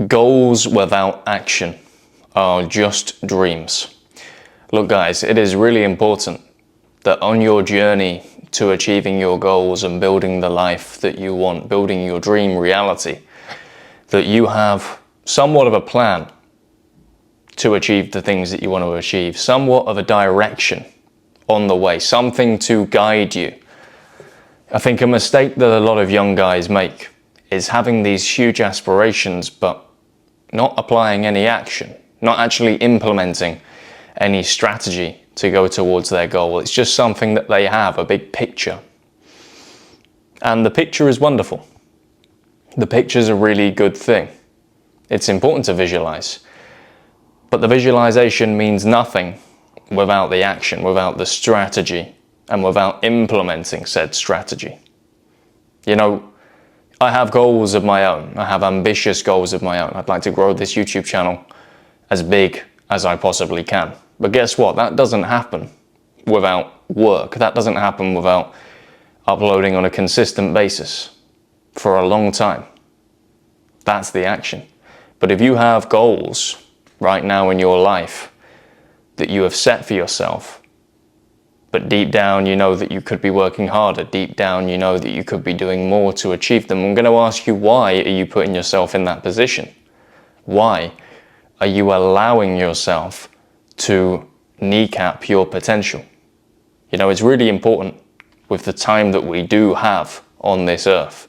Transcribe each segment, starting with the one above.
Goals without action are just dreams. Look guys, it is really important that on your journey to achieving your goals and building the life that you want, building your dream reality, that you have somewhat of a plan to achieve the things that you want to achieve, somewhat of a direction on the way, something to guide you. I think a mistake that a lot of young guys make is having these huge aspirations but not applying any action, not actually implementing any strategy to go towards their goal. It's just something that they have, a big picture. And the picture is wonderful. The picture is a really good thing. It's important to visualize. But the visualization means nothing without the action, without the strategy, and without implementing said strategy. You know, I have goals of my own. I have ambitious goals of my own. I'd like to grow this YouTube channel as big as I possibly can. But guess what? That doesn't happen without work. That doesn't happen without uploading on a consistent basis for a long time. That's the action. But if you have goals right now in your life that you have set for yourself, but deep down you know that you could be working harder, deep down you know that you could be doing more to achieve them, I'm going to ask you, why are you putting yourself in that position? Why are you allowing yourself to kneecap your potential? You know, it's really important with the time that we do have on this earth,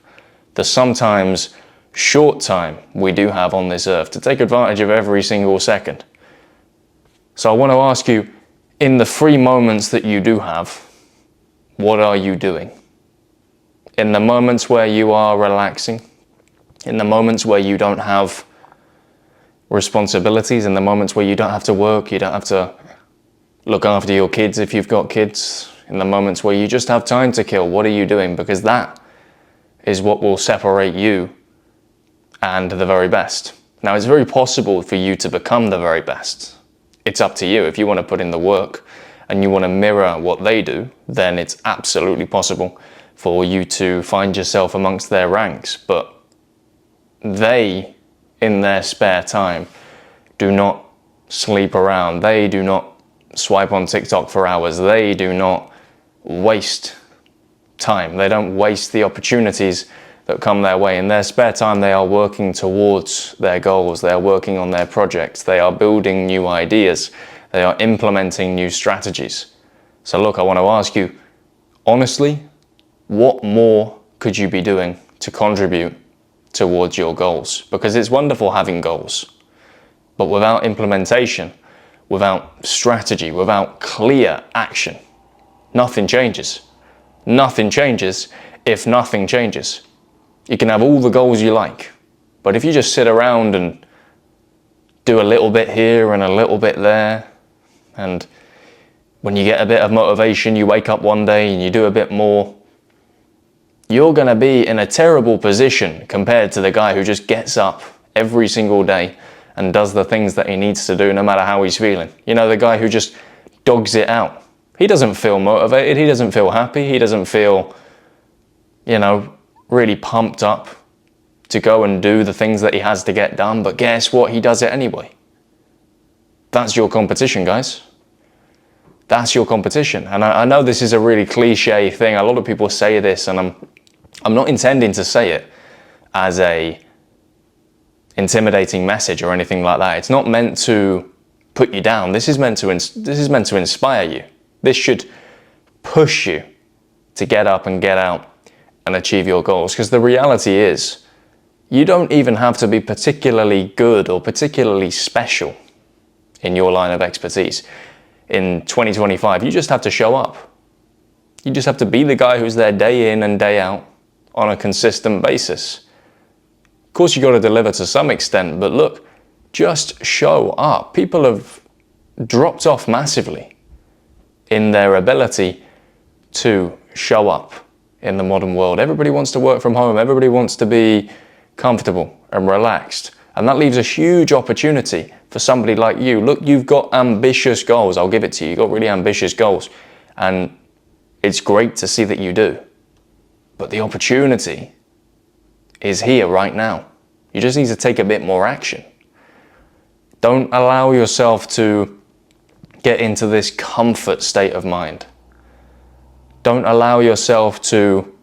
the sometimes short time we do have on this earth, to take advantage of every single second. So I want to ask you, in the free moments that you do have, what are you doing? In the moments where you are relaxing, in the moments where you don't have responsibilities, in the moments where you don't have to work, you don't have to look after your kids if you've got kids, in the moments where you just have time to kill, what are you doing? Because that is what will separate you and the very best. Now, it's very possible for you to become the very best. It's up to you. If you want to put in the work and you want to mirror what they do, then it's absolutely possible for you to find yourself amongst their ranks. But they, in their spare time, do not sleep around. They do not swipe on TikTok for hours. They do not waste time. They don't waste the opportunities that come their way. In their spare time, they are working towards their goals. They are working on their projects. They are building new ideas. They are implementing new strategies. So look, I want to ask you, honestly, what more could you be doing to contribute towards your goals? Because it's wonderful having goals, but without implementation, without strategy, without clear action, nothing changes. Nothing changes if nothing changes. You can have all the goals you like, but if you just sit around and do a little bit here and a little bit there, and when you get a bit of motivation, you wake up one day and you do a bit more, you're going to be in a terrible position compared to the guy who just gets up every single day and does the things that he needs to do no matter how he's feeling. You know, the guy who just dogs it out. He doesn't feel motivated, he doesn't feel happy, he doesn't feel, you know, really pumped up to go and do the things that he has to get done, but guess what? He does it anyway. That's your competition, guys. That's your competition. And I know this is a really cliche thing. A lot of people say this, and I'm not intending to say it as a intimidating message or anything like that. It's not meant to put you down. This is meant to inspire you. This should push you to get up and get out and achieve your goals. Because the reality is, you don't even have to be particularly good or particularly special in your line of expertise. In 2025, you just have to show up. You just have to be the guy who's there day in and day out on a consistent basis. Of course, you got to deliver to some extent, but look, just show up. People have dropped off massively in their ability to show up in the modern world. Everybody wants to work from home. Everybody wants to be comfortable and relaxed. And that leaves a huge opportunity for somebody like you. Look, you've got ambitious goals. I'll give it to you. You've got really ambitious goals. And it's great to see that you do. But the opportunity is here right now. You just need to take a bit more action. Don't allow yourself to get into this comfort state of mind. Don't allow yourself to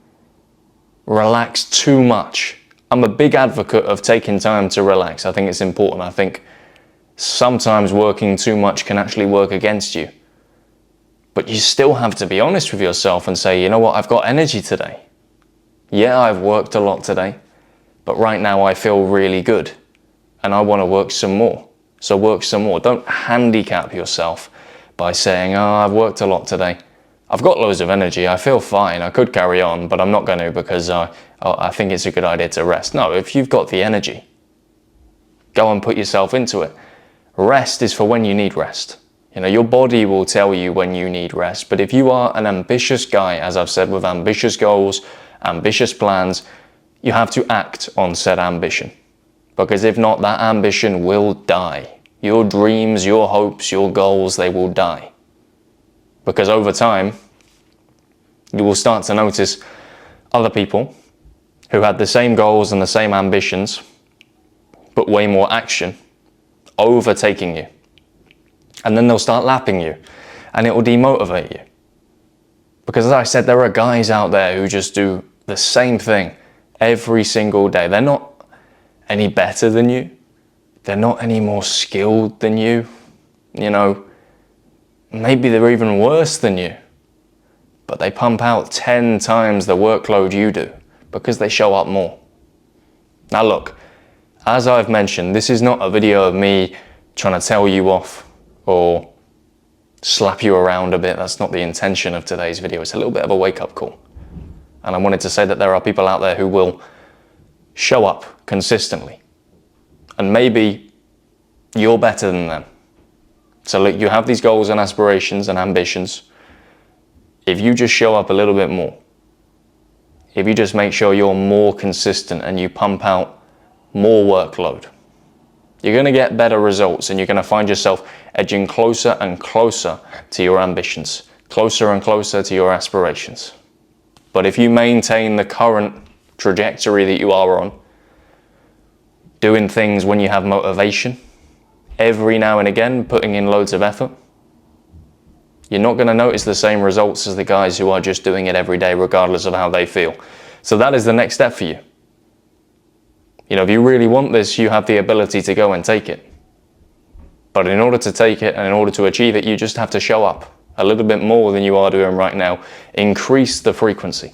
relax too much. I'm a big advocate of taking time to relax. I think it's important. I think sometimes working too much can actually work against you. But you still have to be honest with yourself and say, you know what, I've got energy today. Yeah, I've worked a lot today, but right now I feel really good and I want to work some more. So work some more. Don't handicap yourself by saying, oh, I've worked a lot today. I've got loads of energy. I feel fine. I could carry on, but I'm not going to because I think it's a good idea to rest. No, if you've got the energy, go and put yourself into it. Rest is for when you need rest. You know, your body will tell you when you need rest. But if you are an ambitious guy, as I've said, with ambitious goals, ambitious plans, you have to act on said ambition. Because if not, that ambition will die. Your dreams, your hopes, your goals, they will die. Because over time, you will start to notice other people who had the same goals and the same ambitions, but way more action, overtaking you. And then they'll start lapping you, and it will demotivate you. Because as I said, there are guys out there who just do the same thing every single day. They're not any better than you. They're not any more skilled than you. You know, maybe they're even worse than you. But they pump out 10 times the workload you do because they show up more. Now look, as I've mentioned, this is not a video of me trying to tell you off or slap you around a bit. That's not the intention of today's video. It's a little bit of a wake-up call. And I wanted to say that there are people out there who will show up consistently. And maybe you're better than them. So look, you have these goals and aspirations and ambitions. If you just show up a little bit more, if you just make sure you're more consistent and you pump out more workload, you're going to get better results and you're going to find yourself edging closer and closer to your ambitions, closer and closer to your aspirations. But if you maintain the current trajectory that you are on, doing things when you have motivation, every now and again putting in loads of effort, you're not going to notice the same results as the guys who are just doing it every day regardless of how they feel. So that is the next step for you. You know, if you really want this, you have the ability to go and take it. But in order to take it and in order to achieve it, you just have to show up a little bit more than you are doing right now. Increase the frequency.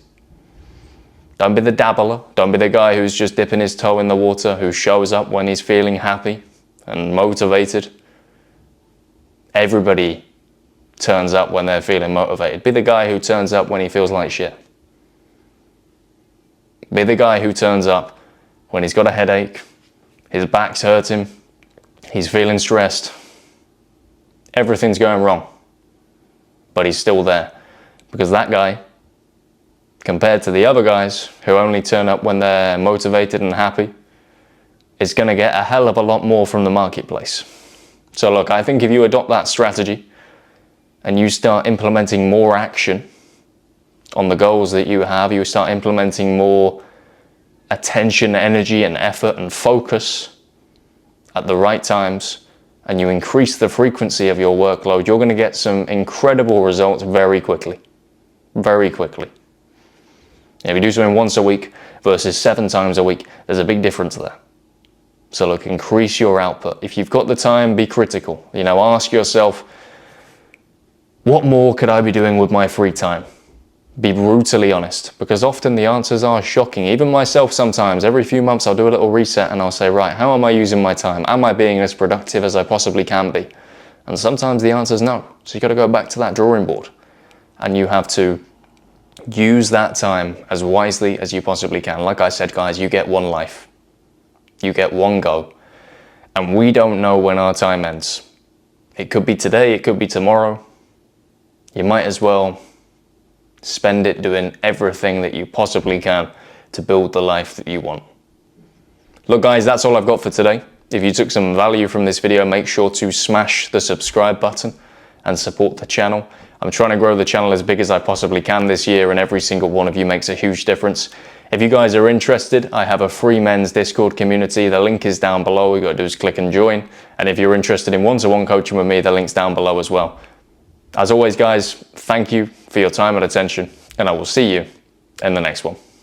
Don't be the dabbler. Don't be the guy who's just dipping his toe in the water, who shows up when he's feeling happy and motivated. Everybody turns up when they're feeling motivated. Be the guy who turns up when he feels like shit. Be the guy who turns up when he's got a headache, his back's hurting, he's feeling stressed, everything's going wrong, but he's still there. Because that guy, compared to the other guys who only turn up when they're motivated and happy, is going to get a hell of a lot more from the marketplace. So look, I think if you adopt that strategy and you start implementing more action on the goals that you have, you start implementing more attention, energy and effort and focus at the right times, and you increase the frequency of your workload, you're going to get some incredible results very quickly. Very quickly. If you do something once a week versus 7 times a week, there's a big difference there. So look, increase your output. If you've got the time, be critical. You know, ask yourself, what more could I be doing with my free time? Be brutally honest, because often the answers are shocking. Even myself sometimes, every few months I'll do a little reset and I'll say, right, how am I using my time? Am I being as productive as I possibly can be? And sometimes the answer is no. So you've got to go back to that drawing board and you have to use that time as wisely as you possibly can. Like I said, guys, you get one life. You get one go. And we don't know when our time ends. It could be today, it could be tomorrow. You might as well spend it doing everything that you possibly can to build the life that you want. Look guys, that's all I've got for today. If you took some value from this video, make sure to smash the subscribe button and support the channel. I'm trying to grow the channel as big as I possibly can this year, and every single one of you makes a huge difference. If you guys are interested, I have a free men's Discord community. The link is down below. All you got to do is click and join. And if you're interested in one-to-one coaching with me, the link's down below as well. As always, guys, thank you for your time and attention, and I will see you in the next one.